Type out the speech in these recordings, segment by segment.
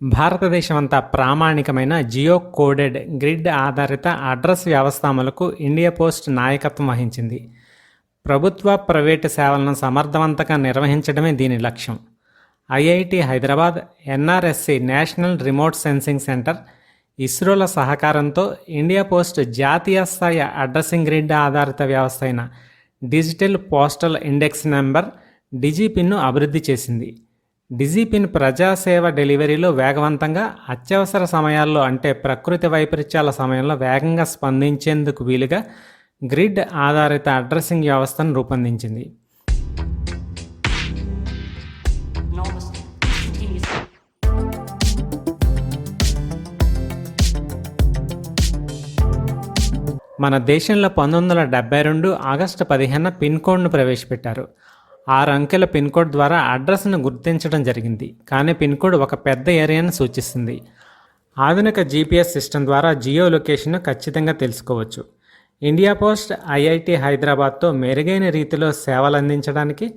భారతదేశమంతా ప్రామాణికమైన Jio coded grid ఆధారిత address వ్యవస్థ అమలుకు ఇండియా పోస్ట్ నాయకత్వం వహించింది. ప్రభుత్వ, ప్రైవేటు సేవలను సమర్థవంతంగా నిర్వహించడమే దీని లక్ష్యం. IIT Hyderabad, NRSC national remote sensing centre, ఇస్రోల సహకారంతో ఇండియా పోస్ట్ జాతీయ స్థాయి అడ్రసింగ్ గ్రిడ్ ఆధారిత వ్యవస్థ అయిన డిజిటల్ పోస్టల్ ఇండెక్స్ నెంబర్ డిజిపిన్ను అభివృద్ధి చేసింది. డిజిపిన్ ప్రజాసేవ డెలివరీలో వేగవంతంగా, అత్యవసర సమయాల్లో అంటే ప్రకృతి వైపరీత్యాల సమయంలో వేగంగా స్పందించేందుకు వీలుగా గ్రిడ్ ఆధారిత అడ్రసింగ్ వ్యవస్థను రూపొందించింది. మన దేశంలో 1972 ఆగస్టు 15 పిన్ కోడ్ను ప్రవేశపెట్టారు. 6 అంకెల పిన్ కోడ్ ద్వారా అడ్రస్ను గుర్తించడం జరిగింది. కానీ పిన్ కోడ్ ఒక పెద్ద ఏరియాను సూచిస్తుంది. ఆధునిక జీపీఎస్ సిస్టమ్ ద్వారా జియో లొకేషన్ను ఖచ్చితంగా తెలుసుకోవచ్చు. ఇండియా పోస్ట్ ఐఐటి హైదరాబాద్తో మెరుగైన రీతిలో సేవలు అందించడానికి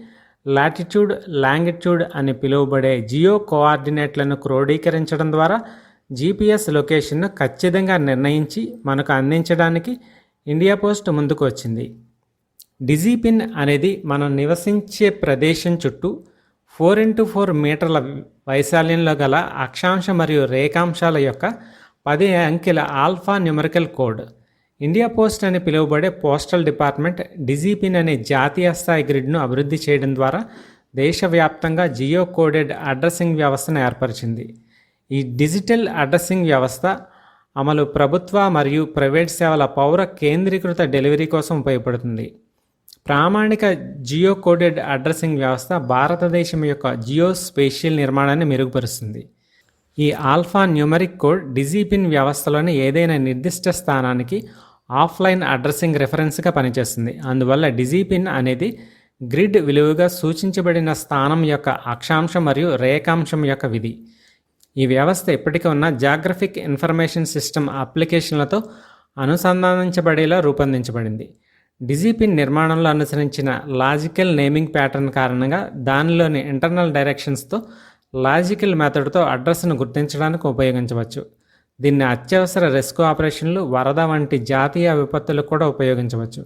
లాటిట్యూడ్, లాంగిట్యూడ్ అని పిలువబడే జియో కోఆర్డినేట్లను క్రోడీకరించడం ద్వారా జీపీఎస్ లొకేషన్ను ఖచ్చితంగా నిర్ణయించి మనకు అందించడానికి ఇండియా పోస్ట్ ముందుకు వచ్చింది. డిజిపిన్ అనేది మనం నివసించే ప్రదేశం చుట్టూ 4x4 మీటర్ల వైశాల్యంలో గల అక్షాంశ మరియు రేఖాంశాల యొక్క 10 అంకెల alpha numerical code. India post అని పిలువబడే పోస్టల్ డిపార్ట్మెంట్ డిజిపిన్ అనే జాతీయ స్థాయి గ్రిడ్ను అభివృద్ధి చేయడం ద్వారా దేశవ్యాప్తంగా జియో కోడెడ్ అడ్రసింగ్ వ్యవస్థను ఏర్పరిచింది. ఈ డిజిటల్ అడ్రసింగ్ వ్యవస్థ అమలు ప్రభుత్వ మరియు ప్రైవేట్ సేవల పౌర కేంద్రీకృత డెలివరీ కోసం ఉపయోగపడుతుంది. ప్రామాణిక జియో కోడెడ్ అడ్రసింగ్ వ్యవస్థ భారతదేశం యొక్క జియో స్పేషియల్ నిర్మాణాన్ని మెరుగుపరుస్తుంది. ఈ ఆల్ఫా న్యూమరిక్ కోడ్ డిజిపిన్ వ్యవస్థలోని ఏదైనా నిర్దిష్ట స్థానానికి ఆఫ్లైన్ అడ్రసింగ్ రెఫరెన్స్గా పనిచేస్తుంది. అందువల్ల డిజిపిన్ అనేది గ్రిడ్ విలువగా సూచించబడిన స్థానం యొక్క అక్షాంశం మరియు రేఖాంశం యొక్క విధి. ఈ వ్యవస్థ ఇప్పటికే ఉన్న జాగ్రఫిక్ ఇన్ఫర్మేషన్ సిస్టమ్ అప్లికేషన్లతో అనుసంధానించబడేలా రూపొందించబడింది. డిజిపిన్ నిర్మాణంలో అనుసరించిన లాజికల్ నేమింగ్ ప్యాటర్న్ కారణంగా దానిలోని ఇంటర్నల్ డైరెక్షన్స్తో లాజికల్ మెథడ్తో అడ్రస్ను గుర్తించడానికి ఉపయోగించవచ్చు. దీన్ని అత్యవసర రెస్క్యూ ఆపరేషన్లు, వరద వంటి జాతీయ విపత్తులకు కూడా ఉపయోగించవచ్చు.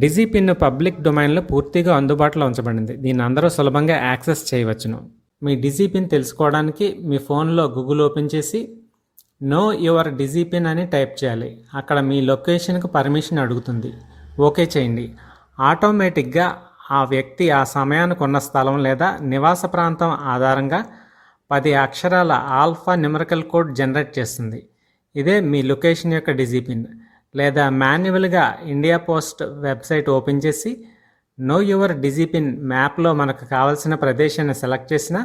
డిజిపిన్ పబ్లిక్ డొమైన్లో పూర్తిగా అందుబాటులో ఉంచబడింది. దీన్ని అందరూ సులభంగా యాక్సెస్ చేయవచ్చును. మీ డిజిపిన్ తెలుసుకోవడానికి మీ ఫోన్లో గూగుల్ ఓపెన్ చేసి నో యువర్ డిజిపిన్ అని టైప్ చేయాలి. అక్కడ మీ లొకేషన్కు పర్మిషన్ అడుగుతుంది. ఓకే చేయండి. ఆటోమేటిక్గా ఆ వ్యక్తి ఆ సమయానికి ఉన్న స్థలం లేదా నివాస ప్రాంతం ఆధారంగా 10 అక్షరాల ఆల్ఫా న్యూమరికల్ కోడ్ జనరేట్ చేస్తుంది. ఇదే మీ లొకేషన్ యొక్క డిజిపిన్. లేదా మాన్యువల్గా ఇండియా పోస్ట్ వెబ్సైట్ ఓపెన్ చేసి నో యువర్ డిజిపిన్ మ్యాప్లో మనకు కావాల్సిన ప్రదేశాన్ని సెలెక్ట్ చేసిన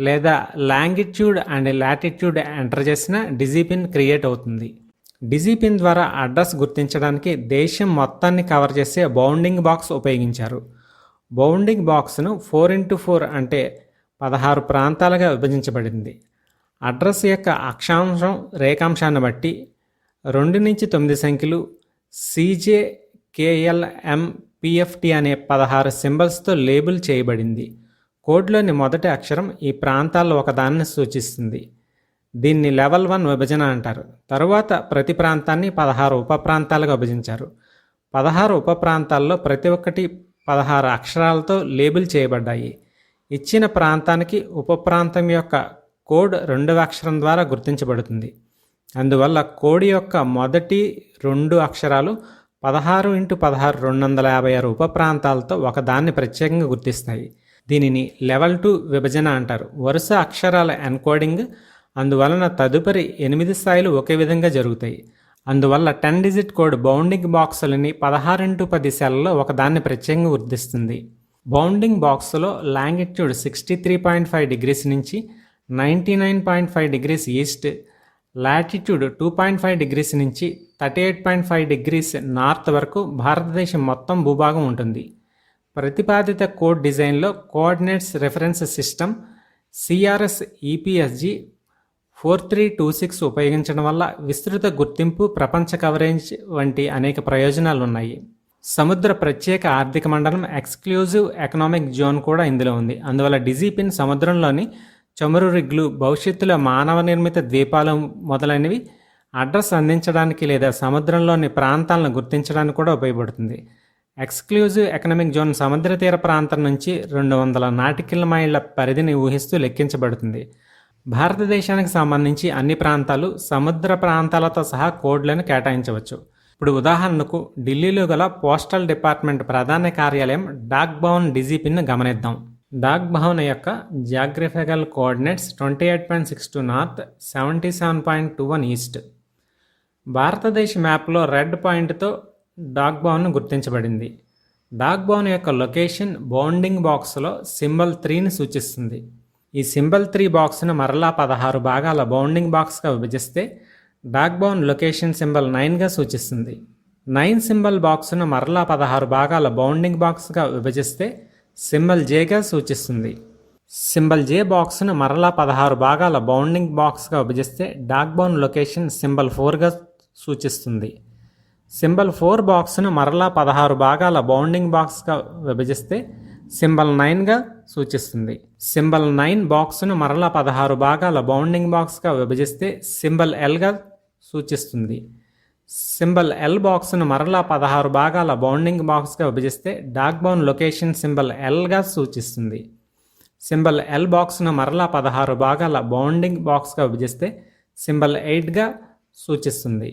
లేదా లాంగిట్యూడ్ అండ్ లాటిట్యూడ్ ఎంటర్ చేసిన డిజిపిన్ క్రియేట్ అవుతుంది. డిజిపిన్ ద్వారా అడ్రస్ గుర్తించడానికి దేశం మొత్తాన్ని కవర్ చేసే బౌండింగ్ బాక్స్ ఉపయోగించారు. బౌండింగ్ బాక్స్ను 4x4 అంటే 16 ప్రాంతాలుగా విభజించబడింది. అడ్రస్ యొక్క అక్షాంశం, రేఖాంశాన్ని బట్టి 2 నుంచి 9 సంఖ్యలు CJ, KL, M, PFT అనే 16 సింబల్స్తో లేబుల్ చేయబడింది. కోడ్లోని మొదటి అక్షరం ఈ ప్రాంతాల్లో ఒకదాన్ని సూచిస్తుంది. దీన్ని లెవెల్ 1 విభజన అంటారు. తరువాత ప్రతి ప్రాంతాన్ని 16 ఉప ప్రాంతాలుగా విభజించారు. 16 ఉప ప్రాంతాల్లో ప్రతి ఒక్కటి 16 అక్షరాలతో లేబుల్ చేయబడ్డాయి. ఇచ్చిన ప్రాంతానికి ఉప ప్రాంతం యొక్క కోడ్ 2వ అక్షరం ద్వారా గుర్తించబడుతుంది. అందువల్ల కోడ్ యొక్క మొదటి 2 అక్షరాలు 16x16 256 ఉప ప్రాంతాలతో ఒకదాన్ని ప్రత్యేకంగా గుర్తిస్తాయి. దీనిని లెవెల్ 2 విభజన అంటారు. వరుస అక్షరాల ఎన్కోడింగ్ అందువలన తదుపరి 8 స్థాయిలు ఒకే విధంగా జరుగుతాయి. అందువల్ల 10 డిజిట్ కోడ్ బౌండింగ్ బాక్సులని 16x10 సెల్లలో ఒకదాన్ని ప్రత్యేకంగా గుర్తిస్తుంది. బౌండింగ్ బాక్స్లో లాంగిట్యూడ్ 63.5 డిగ్రీస్ నుంచి 99.5 డిగ్రీస్ ఈస్ట్, లాటిట్యూడ్ 2.5 డిగ్రీస్ నుంచి 38.5 డిగ్రీస్ నార్త్ వరకు భారతదేశం మొత్తం భూభాగం ఉంటుంది. ప్రతిపాదిత కోడ్ డిజైన్లో coordinates reference system CRS EPSG 4326 ఉపయోగించడం వల్ల విస్తృత గుర్తింపు, ప్రపంచ కవరేజ్ వంటి అనేక ప్రయోజనాలు ఉన్నాయి. సముద్ర ప్రత్యేక ఆర్థిక మండలం ఎక్స్క్లూజివ్ ఎకనామిక్ జోన్ కూడా ఇందులో ఉంది. అందువల్ల డిజిపిన్ సముద్రంలోని చమురు రిగ్లు, భవిష్యత్తులో మానవ నిర్మిత ద్వీపాలు మొదలైనవి అడ్రస్ అందించడానికి లేదా సముద్రంలోని ప్రాంతాలను గుర్తించడానికి కూడా ఉపయోగపడుతుంది. ఎక్స్క్లూజివ్ ఎకనామిక్ జోన్ సముద్ర తీర ప్రాంతం నుంచి 200 నాటికల్ మైళ్ళ పరిధిని ఊహిస్తూ లెక్కించబడుతుంది. భారతదేశానికి సంబంధించి అన్ని ప్రాంతాలు సముద్ర ప్రాంతాలతో సహా కోడ్లను కేటాయించవచ్చు. ఇప్పుడు ఉదాహరణకు ఢిల్లీలో గల పోస్టల్ డిపార్ట్మెంట్ ప్రధాన కార్యాలయం డాక్ భవన్ డీజీపీని గమనిద్దాం. డాక్ భవన్ యొక్క జియోగ్రఫికల్ కోఆర్డినేట్స్ 28.62 నార్త్, 77.21 ఈస్ట్. భారతదేశ మ్యాప్లో రెడ్ పాయింట్తో డాక్ భవన్ గుర్తించబడింది. డాక్ భవన్ యొక్క లొకేషన్ బౌండింగ్ బాక్స్లో సింబల్ 3ని సూచిస్తుంది. ఈ సింబల్ 3 బాక్స్ను మరలా 16 భాగాల బౌండింగ్ బాక్స్గా విభజిస్తే డాక్ భవన్ లొకేషన్ సింబల్ 9గా సూచిస్తుంది. 9 సింబల్ బాక్స్ను మరలా 16 భాగాల బౌండింగ్ బాక్స్గా విభజిస్తే సింబల్ జేగా సూచిస్తుంది. సింబల్ జే బాక్స్ను మరలా 16 భాగాల బౌండింగ్ బాక్స్గా విభజిస్తే డాక్ భవన్ లొకేషన్ సింబల్ 4గా సూచిస్తుంది. సింబల్ 4 బాక్స్ను మరలా 16 భాగాల బౌండింగ్ బాక్స్గా విభజిస్తే సింబల్ 9గా సూచిస్తుంది. సింబల్ 9 బాక్స్ను మరలా 16 భాగాల బౌండింగ్ బాక్స్గా విభజిస్తే సింబల్ ఎల్గా సూచిస్తుంది. సింబల్ ఎల్ బాక్స్ను మరలా 16 భాగాల బౌండింగ్ బాక్స్గా విభజిస్తే డాక్ భవన్ లొకేషన్ సింబల్ ఎల్గా సూచిస్తుంది. సింబల్ ఎల్ బాక్స్ను మరలా 16 భాగాల బౌండింగ్ బాక్స్గా విభజిస్తే సింబల్ 8గా సూచిస్తుంది.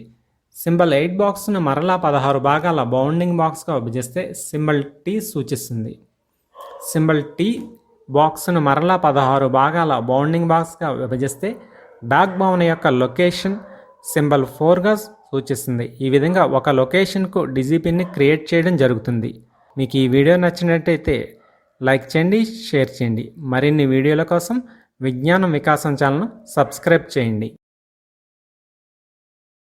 సింబల్ 8 బాక్స్ను మరలా 16 భాగాల బౌండింగ్ బాక్స్గా విభజిస్తే సింబల్ టీ సూచిస్తుంది. సింబల్ టీ బాక్స్ను మరలా 16 భాగాల బౌండింగ్ బాక్స్గా విభజిస్తే డాక్ భవన్ యొక్క లొకేషన్ సింబల్ 4గా సూచిస్తుంది. ఈ విధంగా ఒక లొకేషన్కు డీజీపీని క్రియేట్ చేయడం జరుగుతుంది. మీకు ఈ వీడియో నచ్చినట్టయితే లైక్ చేయండి, షేర్ చేయండి. మరిన్ని వీడియోల కోసం విజ్ఞానం వికాసం ఛానల్ను సబ్స్క్రైబ్ చేయండి.